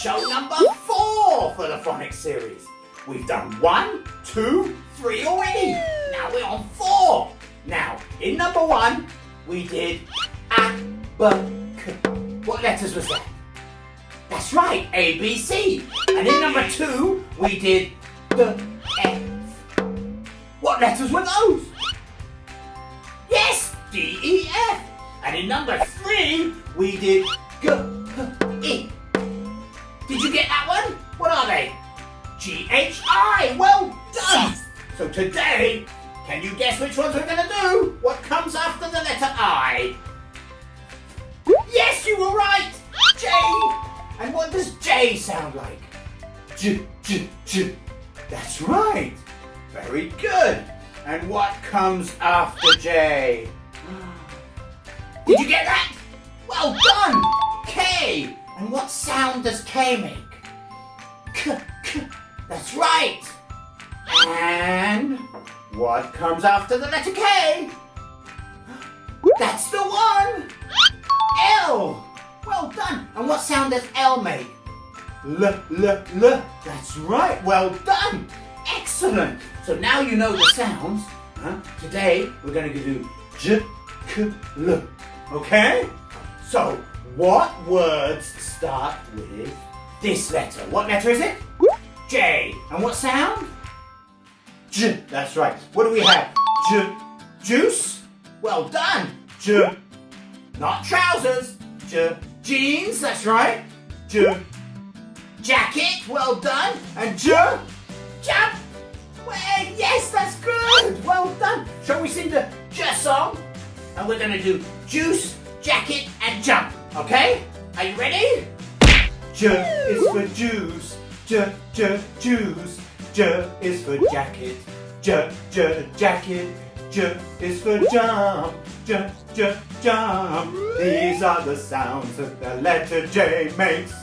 show number 4 for the Phonics series. We've done 1, 2, 3 already. Now we're on 4. Now, in number 1, we did a, b, k. What letters was that? That's right, A, B, C. And in number 2, we did D, F. What letters were those? Yes, D, E, F. And in number 3, we did G, H, I. Did you get that one? What are they? G, H, I. Well done. So today, can you guess which ones we're going to do? What comes after the letter I? Yes, you were right. J. And what does J sound like? J, J, J. That's right. Very good. And what comes after J? Did you get that? Well done. K. And what sound does K make? K, K. That's right. And what comes after the letter K? That's the one. L. Well done. And what sound does L make? L, L, L. That's right. Well done. Excellent. So now you know the sounds. Today we're going to do J, K, L. Okay? So what words start with this letter? What letter is it? J. And what sound? J. That's right. What do we have? J. Juice. Well done. J. Not trousers. J. Jeans. That's right. J. Jacket. Well done. And J. Jump. Well, yes, that's good. Well done. Shall we sing the J song? And we're going to do juice, jacket, and jump. Okay? Are you ready? J is for juice. J, J, juice. J is for jacket. J, J, jacket. J is for jump. J, J, jump. These are the sounds that the letter J makes.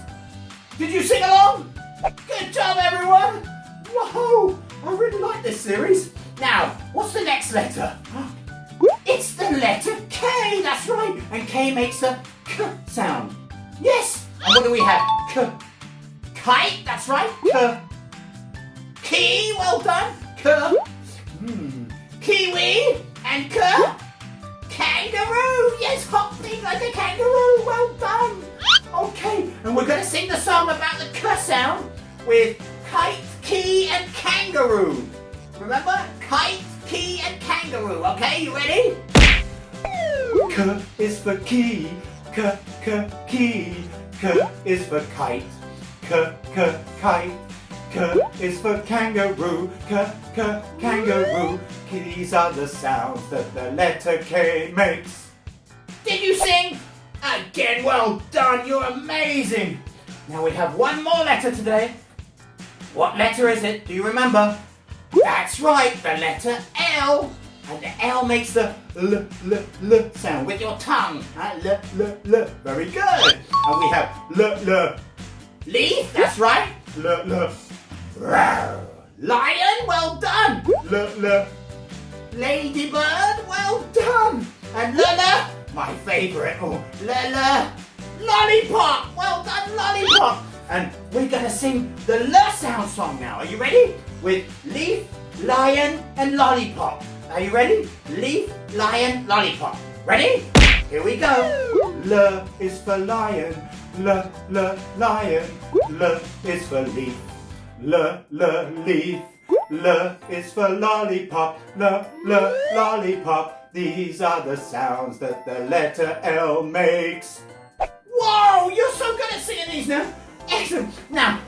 Did you sing along? Good job, everyone. Whoa, I really like this series. Now, what's the next letter? It's the letter K, that's right. And K makes a K sound. Yes. And what do we have? K. Kite, that's right. K. Key, well done. K. Kiwi and K. Kangaroo. Yes, hopping like a kangaroo. Well done. Okay, and we're going to sing the song about the K sound with kite, key, and kangaroo. Remember? Kite, key, and kangaroo. Okay, you ready? K is for key. K, K, key. K is for kite. K, K, kite. K is for kangaroo. K, K, kangaroo. These are the sounds that the letter K makes. Did you sing? Again, well done. You're amazing. Now we have one more letter today. What letter is it? Do you remember? That's right, the letter L. And the L makes the L, L, L sound with your tongue. L, L, L. Very good. And we have L, L. Leaf, that's right. L, L. Rawr. Lion, well done. L, L. Ladybird, well done. And L, L, my favourite. Oh, L, L. Lollipop, well done, lollipop. And we're going to sing the L sound song now. Are you ready? With leaf, lion, and lollipop. Are you ready? Leaf, lion, lollipop. Ready? Here we go. L is for lion. L, L, lion. L is for leaf. L, L, leaf. L is for lollipop. L, L, lollipop. These are the sounds that the letter L makes. Whoa, you're so good at singing these now. Excellent. Now,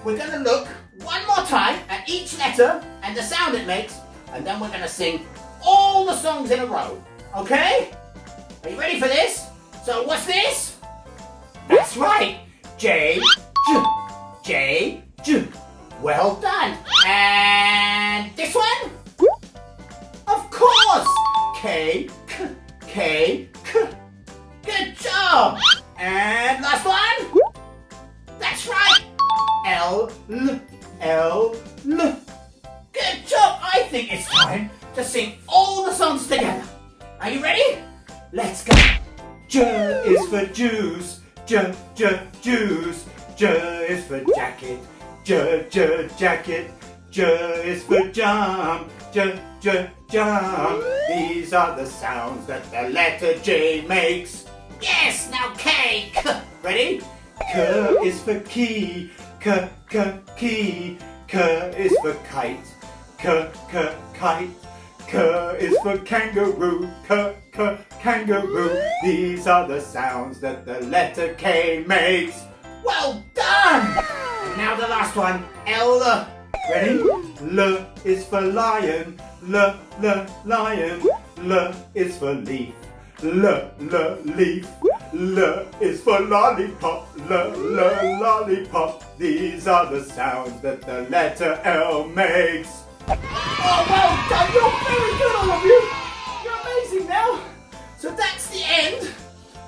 we're going to look one more time at each letter and the sound it makes, and then we're going to sing all the songs in a row. Okay? Are you ready for this? So what's this? That's right. J, J, J, J. Well done. And this one? Of course. K, K, K, K. Good job. And last one? That's right. L, L, L, L. Good job. I think it's time to sing all the songs together. Are you ready? Let's go. J is for juice. J, J, juice. J is for jacket. J, jacket. J is for jump. J, jump. These are the sounds that the letter J makes. Yes, now K. Ready? K is for key. K, key. K is for kite. K, kite. K is for kangaroo. K, kangaroo. These are the sounds that the letter K makes. Well done! And now the last one. L. Ready? L is for lion. L, lion. L is for leaf. L, leaf. L is for lollipop. L, lollipop. These are the sounds that the letter L makes. Oh, well done! You're very good, all of you! You're amazing now! So that's the end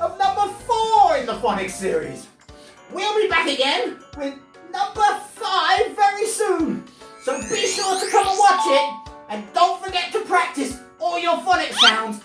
of number 4 in the phonics series. We'll be back again with number 5 very soon. So be sure to come and watch it. And don't forget to practice all your phonics sounds